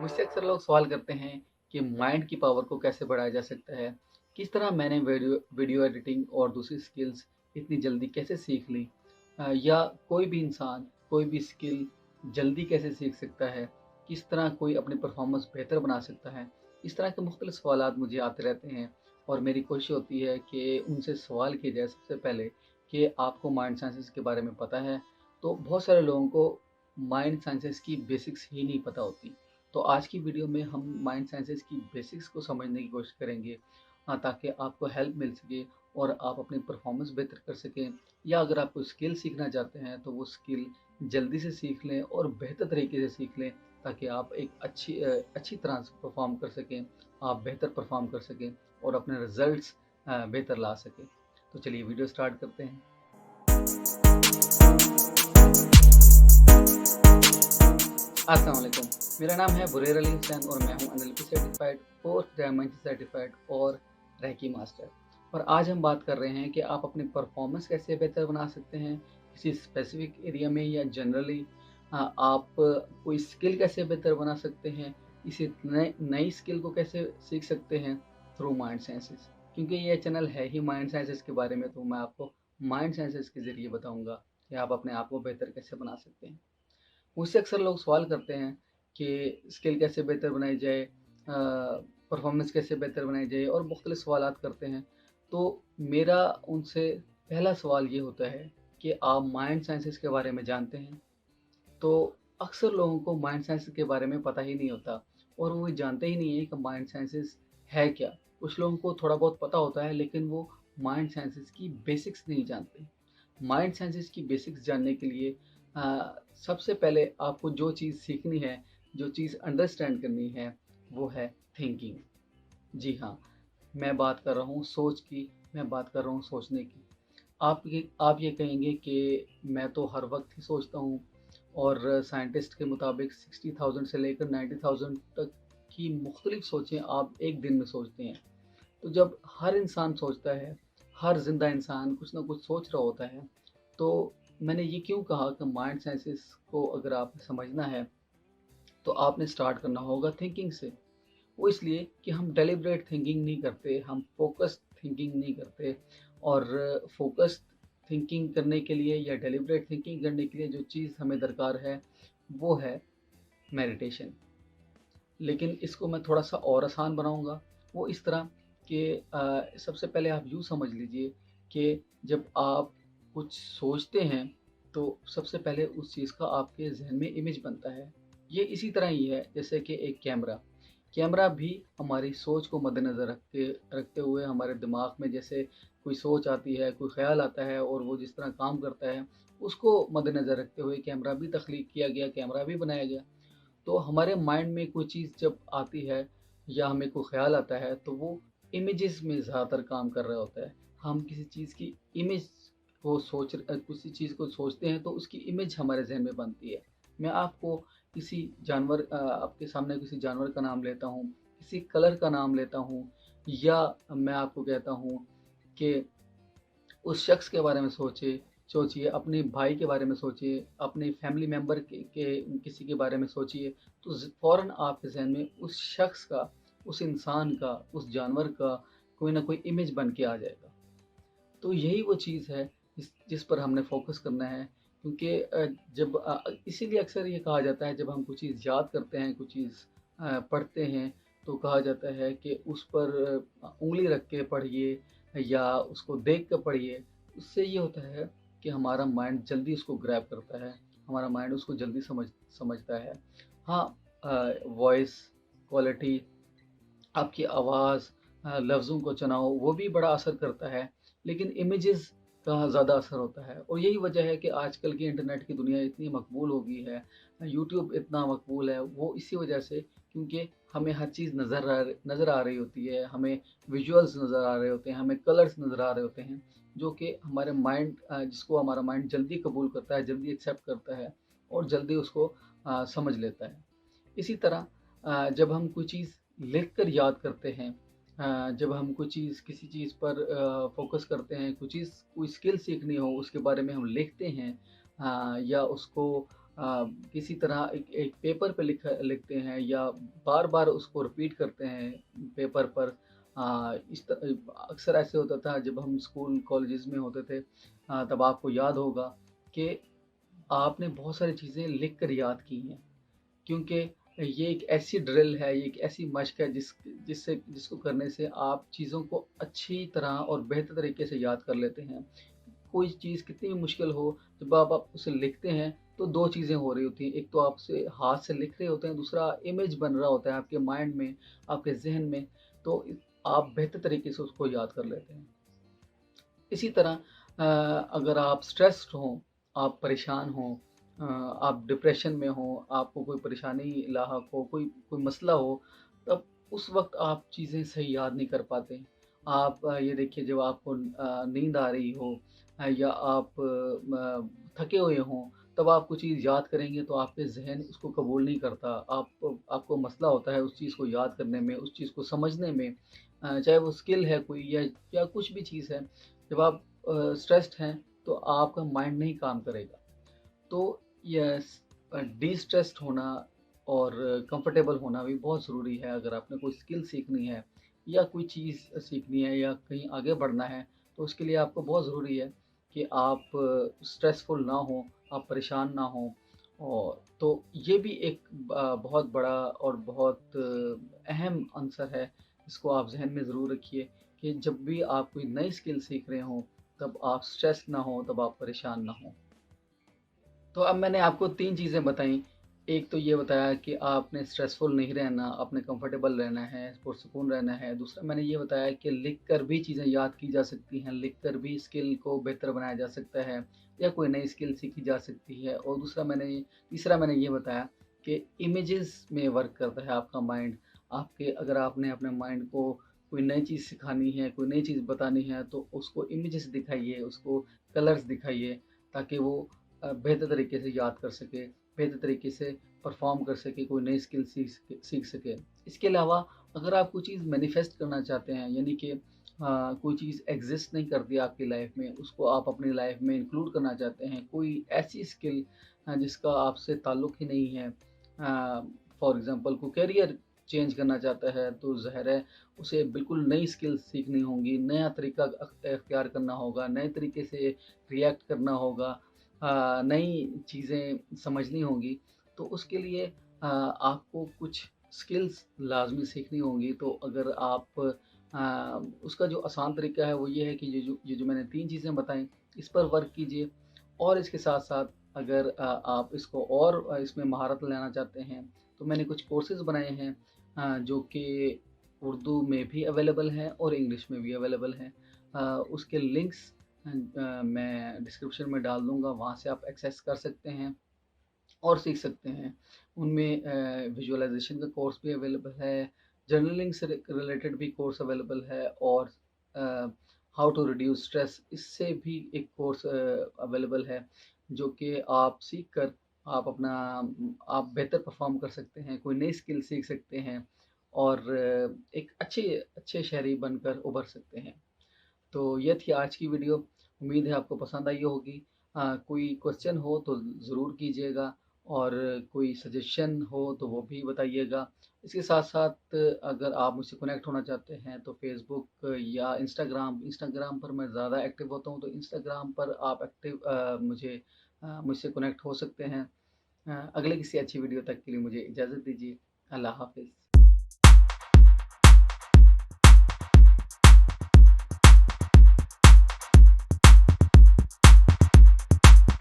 मुझसे अक्सर लोग सवाल करते हैं कि माइंड की पावर को कैसे बढ़ाया जा सकता है। किस तरह मैंने वीडियो वीडियो एडिटिंग और दूसरी स्किल्स इतनी जल्दी कैसे सीख ली। या कोई भी इंसान कोई भी स्किल जल्दी कैसे सीख सकता है। किस तरह कोई अपनी परफॉर्मेंस बेहतर बना सकता है। इस तरह के मुख्तलिफ सवालात मुझे आते रहते हैं और मेरी कोशिश होती है कि उनसे सवाल किया जाए सबसे पहले कि आपको माइंड साइंसेस के बारे में पता है। तो बहुत सारे लोगों को माइंड साइंसेस की बेसिक्स ही नहीं पता होती। तो आज की वीडियो में हम माइंड साइंसेस की बेसिक्स को समझने की कोशिश करेंगे, ताकि आपको हेल्प मिल सके और आप अपनी परफॉर्मेंस बेहतर कर सकें। या अगर आप कोई स्किल सीखना चाहते हैं तो वो स्किल जल्दी से सीख लें और बेहतर तरीके से सीख लें, ताकि आप एक अच्छी तरह से परफॉर्म कर सकें, आप बेहतर परफॉर्म कर सकें और अपने रिजल्ट्स बेहतर ला सकें। तो चलिए वीडियो स्टार्ट करते हैं। अस्सलाम वालेकुम। मेरा नाम है बुरेर अली हुसैन और मैं हूं NLP certified, fourth dimension certified और रैकी मास्टर। और आज हम बात कर रहे हैं कि आप अपनी परफॉर्मेंस कैसे बेहतर बना सकते हैं किसी स्पेसिफिक एरिया में या जनरली। आप कोई स्किल कैसे बेहतर बना सकते हैं, इसी नई स्किल को कैसे सीख सकते हैं थ्रू माइंड साइंसेस। क्योंकि ये चैनल है ही माइंड साइंसेस के बारे में, तो मैं आपको माइंड साइंसेस के ज़रिए बताऊँगा कि आप अपने आप को बेहतर कैसे बना सकते हैं। मुझसे अक्सर लोग सवाल करते हैं कि स्किल कैसे बेहतर बनाई जाए, परफॉर्मेंस कैसे बेहतर बनाई जाए और मुख्तलिफ सवालात करते हैं। तो मेरा उनसे पहला सवाल ये होता है कि आप माइंड साइंसेस के बारे में जानते हैं। तो अक्सर लोगों को माइंड साइंसेस के बारे में पता ही नहीं होता और वो जानते ही नहीं है कि माइंड साइंसेस है क्या। कुछ लोगों को थोड़ा बहुत पता होता है लेकिन वो माइंड साइंसेस की बेसिक्स नहीं जानते। माइंड साइंसेस की बेसिक्स जानने के लिए सबसे पहले आपको जो चीज़ सीखनी है, जो चीज़ अंडरस्टैंड करनी है, वो है थिंकिंग। जी हाँ, मैं बात कर रहा हूँ सोच की, मैं बात कर रहा हूँ सोचने की। आप ये कहेंगे कि मैं तो हर वक्त ही सोचता हूँ और साइंटिस्ट के मुताबिक 60,000 से लेकर 90,000 तक की मुख्तलिफ सोचें आप एक दिन में सोचते हैं। तो जब हर इंसान सोचता है, हर जिंदा इंसान कुछ ना कुछ सोच रहा होता है, तो मैंने ये क्यों कहा कि माइंड साइंसेस को अगर आपने समझना है तो आपने स्टार्ट करना होगा थिंकिंग से। वो इसलिए कि हम डेलिब्रेट थिंकिंग नहीं करते, हम फोकस्ड थिंकिंग नहीं करते। और फोकस्ड थिंकिंग करने के लिए या डेलिब्रेट थिंकिंग करने के लिए जो चीज़ हमें दरकार है वो है मेडिटेशन। लेकिन इसको मैं थोड़ा सा और आसान बनाऊंगा। वो इस तरह कि सबसे पहले आप यूँ समझ लीजिए कि जब आप कुछ सोचते हैं तो सबसे पहले उस चीज़ का आपके जहन में इमेज बनता है। ये इसी तरह ही है जैसे कि एक कैमरा। कैमरा भी हमारी सोच को मद्देनज़र रखते रखते हुए हमारे दिमाग में जैसे कोई सोच आती है, कोई ख्याल आता है और वो जिस तरह काम करता है, उसको मद्देनज़र रखते हुए कैमरा भी तख्लीक किया गया, कैमरा भी बनाया गया। तो हमारे माइंड में कोई चीज़ जब आती है या हमें कोई ख्याल आता है तो वो इमेजेस में ज़्यादातर काम कर रहा होता है। हम किसी चीज़ की इमेज को किसी चीज़ को सोचते हैं तो उसकी इमेज हमारे जहन में बनती है। मैं आपको आपके सामने किसी जानवर का नाम लेता हूँ, किसी कलर का नाम लेता हूँ, या मैं आपको कहता हूँ कि उस शख्स के बारे में सोचिए, अपने भाई के बारे में सोचिए, अपने फैमिली मेंबर के किसी के बारे में सोचिए, तो फ़ौरन आपके ज़हन में उस शख्स का, उस इंसान का, उस जानवर का कोई ना कोई इमेज बन के आ जाएगा। तो यही वो चीज़ है जिस पर हमने फ़ोकस करना है। क्योंकि इसीलिए अक्सर ये कहा जाता है, जब हम कुछ चीज़ याद करते हैं, कुछ चीज़ पढ़ते हैं, तो कहा जाता है कि उस पर उँगली रख के पढ़िए या उसको देख कर पढ़िए। उससे ये होता है कि हमारा माइंड जल्दी उसको ग्रैब करता है, हमारा माइंड उसको जल्दी समझता है। हाँ, वॉइस क्वालिटी, आपकी आवाज़, लफ्ज़ों को चुनाव, वो भी बड़ा असर करता है, लेकिन इमेजेस का ज़्यादा असर होता है। और यही वजह है कि आजकल की इंटरनेट की दुनिया इतनी मकबूल हो गई है, यूट्यूब इतना मकबूल है, वो इसी वजह से, क्योंकि हमें हर चीज़ नज़र आ रही होती है, हमें विजुअल्स नज़र आ रहे होते हैं, हमें कलर्स नज़र आ रहे होते हैं, जो कि हमारे माइंड जिसको हमारा माइंड जल्दी कबूल करता है, जल्दी एक्सेप्ट करता है और जल्दी उसको समझ लेता है। इसी तरह जब हम कोई चीज़ लिख कर याद करते हैं, जब हम किसी चीज़ पर फोकस करते हैं, कोई स्किल सीखनी हो उसके बारे में हम लिखते हैं, या उसको किसी तरह एक पेपर पे लिखते हैं या बार-बार उसको रिपीट करते हैं पेपर पर। इस अक्सर ऐसे होता था जब हम स्कूल कॉलेजेस में होते थे, तब आपको याद होगा कि आपने बहुत सारी चीज़ें लिख कर याद की हैं, क्योंकि ये एक ऐसी ड्रिल है, ये एक ऐसी मशक है जिसको करने से आप चीज़ों को अच्छी तरह और बेहतर तरीके से याद कर लेते हैं। कोई चीज़ कितनी भी मुश्किल हो, जब आप उसे लिखते हैं तो 2 चीज़ें हो रही होती हैं। एक तो आप उसे हाथ से लिख रहे होते हैं, दूसरा इमेज बन रहा होता है आपके माइंड में, आपके ज़हन में, तो आप बेहतर तरीके से उसको याद कर लेते हैं। इसी तरह अगर आप स्ट्रेस्ड हों, आप परेशान हों, आप डिप्रेशन में हों, आपको कोई परेशानी लाहक हो, कोई कोई मसला हो, तब उस वक़्त आप चीज़ें सही याद नहीं कर पाते। आप ये देखिए, जब आपको नींद आ रही हो या आप थके हुए हों, तब आप कोई चीज़ याद करेंगे तो आपके ज़हन उसको कबूल नहीं करता। आपको मसला होता है उस चीज़ को याद करने में, उस चीज़ को समझने में, चाहे वो स्किल है कोई या कुछ भी चीज़ है। जब आप स्ट्रेस्ड हैं तो आपका माइंड नहीं काम करेगा। तो यस, डिस्ट्रेस्ड होना और कंफर्टेबल होना भी बहुत ज़रूरी है। अगर आपने कोई स्किल सीखनी है या कोई चीज़ सीखनी है या कहीं आगे बढ़ना है, तो उसके लिए आपको बहुत ज़रूरी है कि आप स्ट्रेसफुल ना हों, आप परेशान ना हों। और तो ये भी एक बहुत बड़ा और बहुत अहम आंसर है, इसको आप ज़हन में ज़रूर रखिए कि जब भी आप कोई नई स्किल सीख रहे हों, तब आप स्ट्रेस ना हों, तब आप परेशान ना हों। तो अब मैंने आपको 3 चीज़ें बताई। एक तो ये बताया कि आपने स्ट्रेसफुल नहीं रहना, आपने कंफर्टेबल रहना है, पुरसुकून रहना है। दूसरा मैंने ये बताया कि लिख कर भी चीज़ें याद की जा सकती हैं, लिख कर भी स्किल को बेहतर बनाया जा सकता है या कोई नई स्किल सीखी जा सकती है। और तीसरा मैंने ये बताया कि इमेजेस में वर्क करता है आपका माइंड। अगर आपने अपने माइंड को कोई नई चीज़ सिखानी है, कोई नई चीज़ बतानी है, तो उसको इमेजेस दिखाइए, उसको कलर्स दिखाइए, ताकि वो बेहतर तरीके से याद कर सके, बेहतर तरीके से परफ़ॉर्म कर सके, कोई नई स्किल सीख सके। इसके अलावा अगर आप कोई चीज़ मैनिफेस्ट करना चाहते हैं, यानी कि कोई चीज़ एग्ज़िस्ट नहीं करती आपकी लाइफ़ में, उसको आप अपनी लाइफ़ में इंक्लूड करना चाहते हैं, कोई ऐसी स्किल जिसका आपसे ताल्लुक ही नहीं है, फॉर एग्ज़ाम्पल कोई करियर चेंज करना चाहता है, तो ज़ाहिर है उसे बिल्कुल नई स्किल सीखनी होंगी, नया तरीका इख्तियार करना होगा, नए तरीके से रिएक्ट करना होगा, नई चीज़ें समझनी होंगी। तो उसके लिए आपको कुछ स्किल्स लाज़मी सीखनी होंगी। तो अगर आप उसका जो आसान तरीका है वो ये है कि ये जो मैंने 3 चीज़ें बताई, इस पर वर्क कीजिए। और इसके साथ-साथ अगर आप इसको और इसमें महारत लाना चाहते हैं, तो मैंने कुछ कोर्सेज़ बनाए हैं जो कि उर्दू में भी अवेलेबल हैं और इंग्लिश में भी अवेलेबल हैं। उसके लिंक्स मैं डिस्क्रिप्शन में डाल दूँगा, वहाँ से आप एक्सेस कर सकते हैं और सीख सकते हैं। उनमें विजुअलाइज़ेशन का कोर्स भी अवेलेबल है, जर्नलिंग से रिलेटेड भी कोर्स अवेलेबल है और अ, हाउ टू रिड्यूस स्ट्रेस, इससे भी एक कोर्स अवेलेबल है, जो कि आप सीख कर आप बेहतर परफ़ॉर्म कर सकते हैं, कोई नई स्किल सीख सकते हैं और एक अच्छे अच्छे शहरी बनकर उभर सकते हैं। तो ये थी आज की वीडियो। उम्मीद है आपको पसंद आई होगी। कोई क्वेश्चन हो तो ज़रूर कीजिएगा और कोई सजेशन हो तो वो भी बताइएगा। इसके साथ-साथ अगर आप मुझसे कनेक्ट होना चाहते हैं तो फ़ेसबुक या इंस्टाग्राम पर मैं ज़्यादा एक्टिव होता हूँ, तो इंस्टाग्राम पर आप मुझसे कनेक्ट हो सकते हैं। अगले किसी अच्छी वीडियो तक के लिए मुझे इजाज़त दीजिए। अल्लाह हाफ़िज़।